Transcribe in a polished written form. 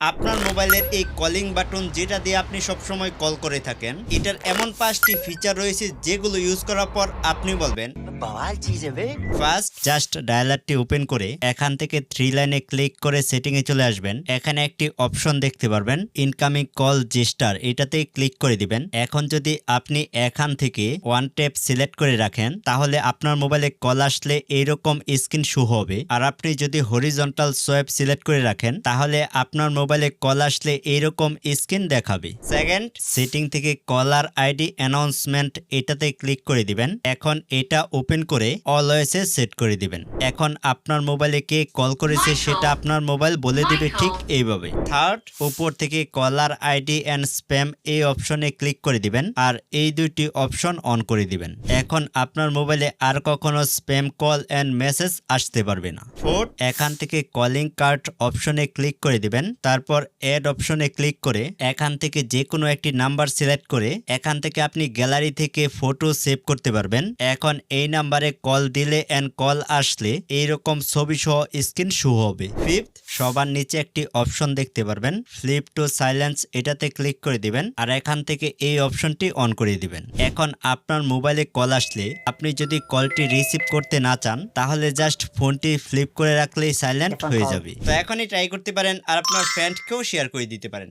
আপনার মোবাইলের এই কলিং বাটন যেটা দিয়ে আপনি সবসময় কল করে থাকেন, এটার এমন 5টি ফিচার রয়েছে যেগুলো ইউজ করার পর আপনি বলবেন बवाल चीज है बे। ফার্স্ট জাস্ট ডায়ালারটি ওপেন করে এখান থেকে 3 লাইনে ক্লিক করে সেটিং এ চলে আসবেন। এখানে একটি অপশন দেখতে পারবেন ইনকামিং কল জেস্টার, এটাতেই ক্লিক করে দিবেন। এখন যদি আপনি এখান থেকে ওয়ান ট্যাপ সিলেক্ট করে রাখেন তাহলে আপনার মোবাইলে কল আসলে এইরকম স্ক্রিন শো হবে। আর আপনি যদি হরিজন্টাল সোয়াইপ সিলেক্ট করে রাখেন তাহলে আপনার মোবাইলে কল আসলে এইরকম স্ক্রিন দেখাবে। সেকেন্ড, সেটিং থেকে কলার আইডি অ্যানাউন্সমেন্ট এটাতে ক্লিক করে দিবেন। এখন এটা ওপেন করে অলওয়েজে সেট করে দিবেন। এখন আপনার মোবাইলে কে কল করেছে সেটা আপনার মোবাইল বলে দিবে ঠিক এইভাবে। থার্ড, উপর থেকে কলার আইডি এন্ড স্প্যাম এই অপশনে ক্লিক করে দিবেন আর এই দুইটি অপশন অন করে দিবেন। এখন আপনার মোবাইলে আর কখনো স্প্যাম কল এন্ড মেসেজ আসতে পারবে না। ফোর্থ, এখান থেকে কলিং কার্ড অপশনে ক্লিক করে দিবেন। তারপর এড অপশনে ক্লিক করে এখান থেকে যে কোনো একটি নাম্বার সিলেক্ট করে এখান থেকে আপনি গ্যালারি থেকে ফটো সেভ করতে পারবেন। এখন এই নাম্বারে কল দিলে এন্ড কল আসলে এইরকম ছবি সহ স্ক্রিন শো হবে। ফিফথ, সবার নিচে একটি অপশন দেখতে পারবেন ফ্লিপ টু সাইলেন্স, এটাতে ক্লিক করে দিবেন আর এখান থেকে এই অপশনটি অন করে দিবেন। এখন আপনার মোবাইলে কল আসলে আপনি যদি কলটি রিসিভ করতে না চান তাহলে জাস্ট ফোনটি ফ্লিপ করে রাখলেই সাইলেন্ট হয়ে যাবে। তো এখনই ট্রাই করতে পারেন আর আপনার ফ্রেন্ডকেও শেয়ার করে দিতে পারেন।